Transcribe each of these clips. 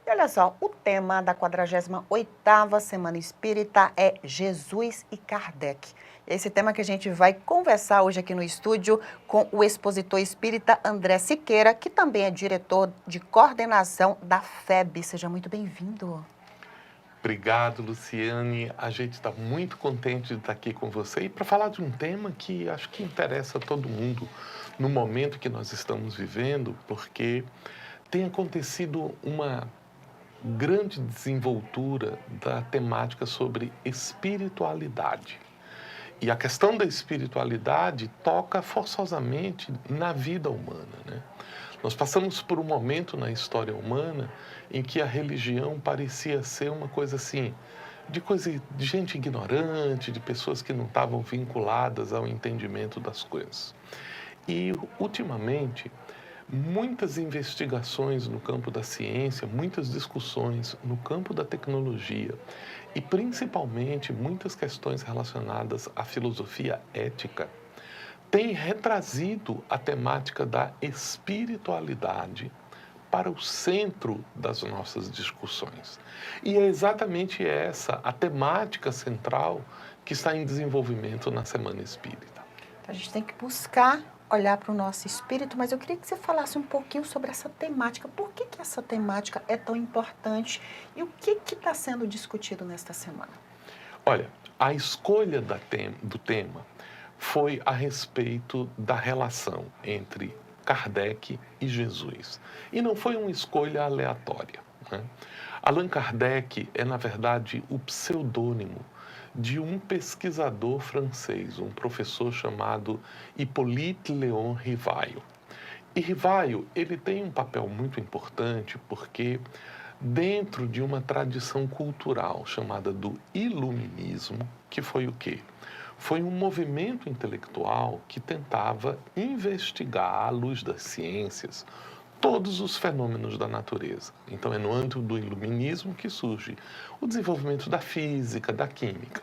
E olha só, o tema da 48ª Semana Espírita é Jesus e Kardec. Esse tema que a gente vai conversar hoje aqui no estúdio com o expositor espírita André Siqueira, que também é diretor de coordenação da FEB. Seja muito bem-vindo. Obrigado, Luciane. A gente está muito contente de estar aqui com você e para falar de um tema que acho que interessa a todo mundo no momento que nós estamos vivendo, porque tem acontecido uma grande desenvoltura da temática sobre espiritualidade. E a questão da espiritualidade toca forçosamente na vida humana, né? Nós passamos por um momento na história humana em que a religião parecia ser uma coisa assim, de gente ignorante, de pessoas que não estavam vinculadas ao entendimento das coisas. E, ultimamente, muitas investigações no campo da ciência, muitas discussões no campo da tecnologia e, principalmente, muitas questões relacionadas à filosofia ética têm retrazido a temática da espiritualidade para o centro das nossas discussões. E é exatamente essa a temática central que está em desenvolvimento na Semana Espírita. A gente tem que buscar olhar para o nosso espírito, mas eu queria que você falasse um pouquinho sobre essa temática. Por que essa temática é tão importante e o que está sendo discutido nesta semana? Olha, a escolha do tema foi a respeito da relação entre Kardec e Jesus. E não foi uma escolha aleatória, né? Allan Kardec é, na verdade, o pseudônimo de um pesquisador francês, um professor chamado Hippolyte Léon Rivail. E Rivail, ele tem um papel muito importante porque dentro de uma tradição cultural chamada do iluminismo, que foi o quê? Foi um movimento intelectual que tentava investigar à luz das ciências todos os fenômenos da natureza. Então é no âmbito do iluminismo que surge o desenvolvimento da física, da química.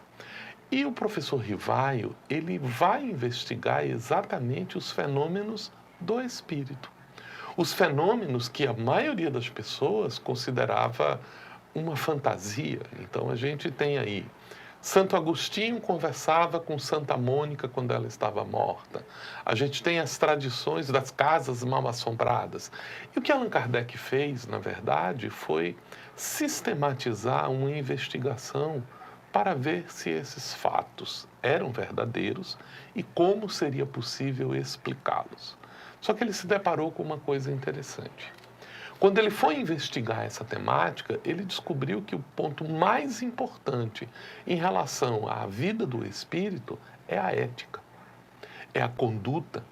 E o professor Rivaio, ele vai investigar exatamente os fenômenos do espírito. Os fenômenos que a maioria das pessoas considerava uma fantasia. Então a gente tem aí Santo Agostinho conversava com Santa Mônica quando ela estava morta. A gente tem as tradições das casas mal assombradas. E o que Allan Kardec fez, na verdade, foi sistematizar uma investigação para ver se esses fatos eram verdadeiros e como seria possível explicá-los. Só que ele se deparou com uma coisa interessante. Quando ele foi investigar essa temática, ele descobriu que o ponto mais importante em relação à vida do espírito é a ética, é a conduta,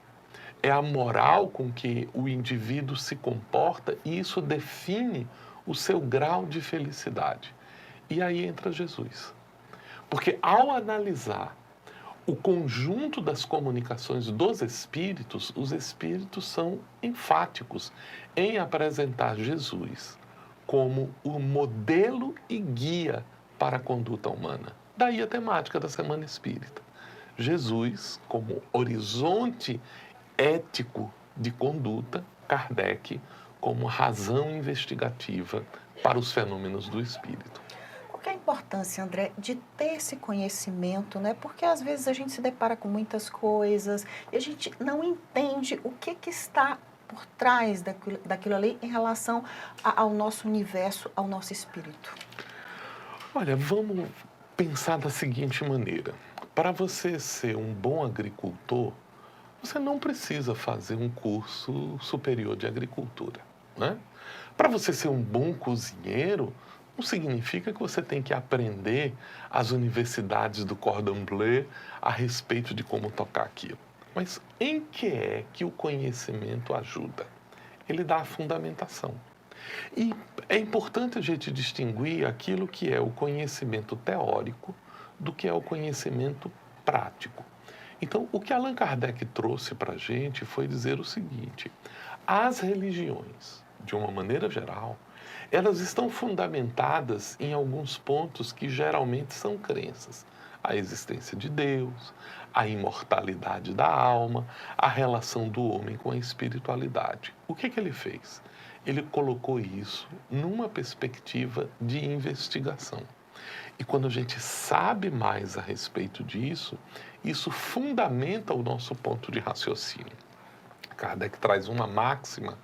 é a moral com que o indivíduo se comporta e isso define o seu grau de felicidade. E aí entra Jesus. Porque ao analisar o conjunto das comunicações dos espíritos, os espíritos são enfáticos em apresentar Jesus como o modelo e guia para a conduta humana. Daí a temática da Semana Espírita. Jesus como horizonte ético de conduta, Kardec como razão investigativa para os fenômenos do espírito. Qual que é a importância, André, de ter esse conhecimento, né? Porque às vezes a gente se depara com muitas coisas e a gente não entende o que está por trás daquilo ali em relação ao nosso universo, ao nosso espírito. Olha, vamos pensar da seguinte maneira. Para você ser um bom agricultor, você não precisa fazer um curso superior de agricultura, né? Para você ser um bom cozinheiro, não significa que você tem que aprender as universidades do cordon bleu a respeito de como tocar aquilo. Mas em que é que o conhecimento ajuda? Ele dá a fundamentação. E é importante a gente distinguir aquilo que é o conhecimento teórico do que é o conhecimento prático. Então, o que Allan Kardec trouxe para a gente foi dizer o seguinte: as religiões, de uma maneira geral, elas estão fundamentadas em alguns pontos que geralmente são crenças. A existência de Deus, a imortalidade da alma, a relação do homem com a espiritualidade. O que ele fez? ele colocou isso numa perspectiva de investigação. E quando a gente sabe mais a respeito disso, isso fundamenta o nosso ponto de raciocínio. Kardec traz uma máxima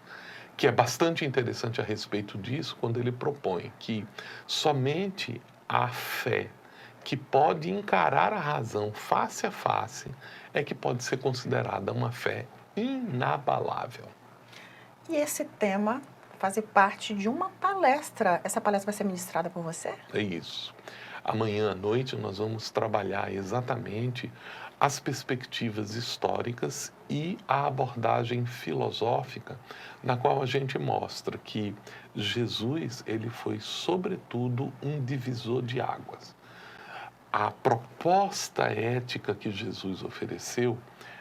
que é bastante interessante a respeito disso, quando ele propõe que somente a fé que pode encarar a razão face a face é que pode ser considerada uma fé inabalável. E esse tema faz parte de uma palestra. Essa palestra vai ser ministrada por você? É isso. Amanhã à noite nós vamos trabalhar exatamente as perspectivas históricas e a abordagem filosófica, na qual a gente mostra que Jesus, ele foi sobretudo um divisor de águas. A proposta ética que Jesus ofereceu,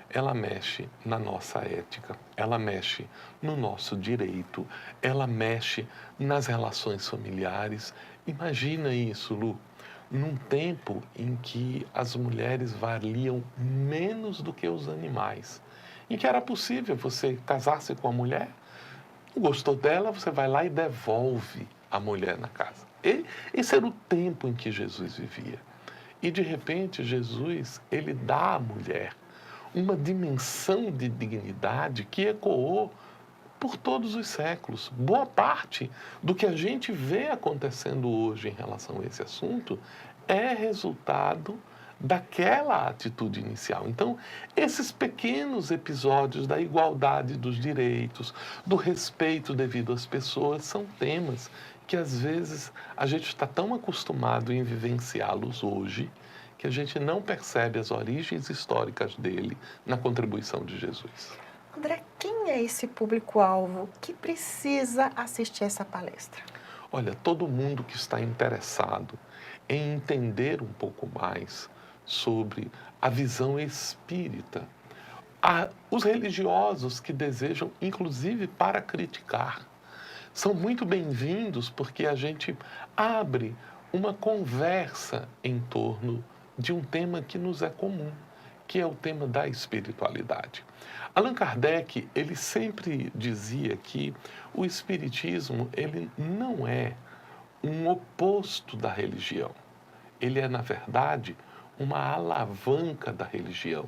ela mexe na nossa ética, ela mexe no nosso direito, ela mexe nas relações familiares. Imagina isso, Lu, num tempo em que as mulheres valiam menos do que os animais, em que era possível você casar-se com a mulher, gostou dela, você vai lá e devolve a mulher na casa. Esse era o tempo em que Jesus vivia. E, de repente, Jesus, ele dá à mulher uma dimensão de dignidade que ecoou por todos os séculos. Boa parte do que a gente vê acontecendo hoje em relação a esse assunto é resultado daquela atitude inicial. Então, esses pequenos episódios da igualdade dos direitos, do respeito devido às pessoas, são temas que às vezes a gente está tão acostumado em vivenciá-los hoje que a gente não percebe as origens históricas dele na contribuição de Jesus. André, quem é esse público-alvo que precisa assistir essa palestra? Olha, todo mundo que está interessado em entender um pouco mais sobre a visão espírita, os religiosos que desejam, inclusive, para criticar, são muito bem-vindos porque a gente abre uma conversa em torno de um tema que nos é comum, que é o tema da espiritualidade. Allan Kardec, ele sempre dizia que o espiritismo, ele não é um oposto da religião. Ele é, na verdade, uma alavanca da religião,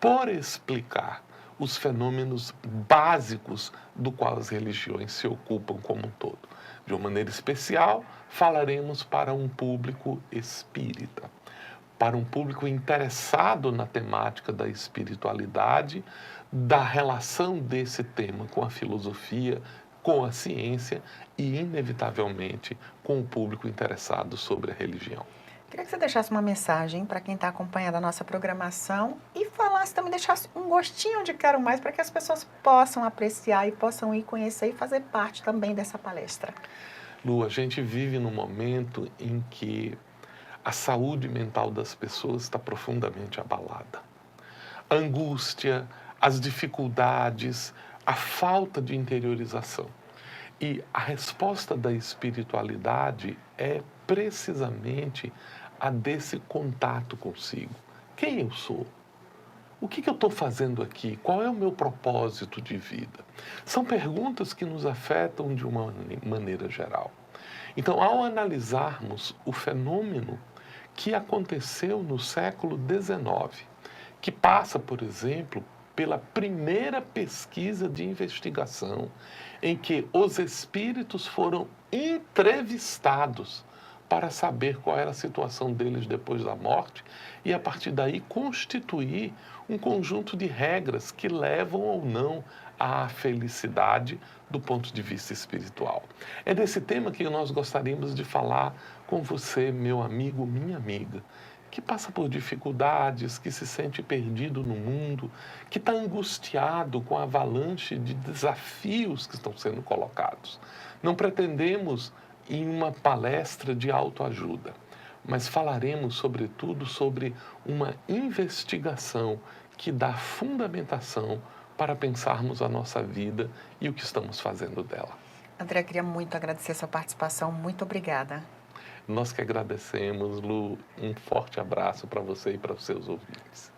por explicar os fenômenos básicos do qual as religiões se ocupam como um todo. De uma maneira especial, falaremos para um público espírita, para um público interessado na temática da espiritualidade, da relação desse tema com a filosofia, com a ciência e, inevitavelmente, com o público interessado sobre a religião. Queria que você deixasse uma mensagem para quem está acompanhando a nossa programação e falasse também, deixasse um gostinho de quero mais para que as pessoas possam apreciar e possam ir conhecer e fazer parte também dessa palestra. Lu, a gente vive num momento em que a saúde mental das pessoas está profundamente abalada. A angústia, as dificuldades, a falta de interiorização. E a resposta da espiritualidade é precisamente a desse contato consigo. Quem eu sou? O que eu estou fazendo aqui? Qual é o meu propósito de vida? São perguntas que nos afetam de uma maneira geral. Então, ao analisarmos o fenômeno que aconteceu no século XIX, que passa, por exemplo, pela primeira pesquisa de investigação em que os espíritos foram entrevistados para saber qual era a situação deles depois da morte e, a partir daí, constituir um conjunto de regras que levam ou não à felicidade do ponto de vista espiritual. É desse tema que nós gostaríamos de falar com você, meu amigo, minha amiga, que passa por dificuldades, que se sente perdido no mundo, que está angustiado com a avalanche de desafios que estão sendo colocados. Não pretendemos em uma palestra de autoajuda, mas falaremos, sobretudo, sobre uma investigação que dá fundamentação para pensarmos a nossa vida e o que estamos fazendo dela. André, queria muito agradecer a sua participação. Muito obrigada. Nós que agradecemos, Lu. Um forte abraço para você e para os seus ouvintes.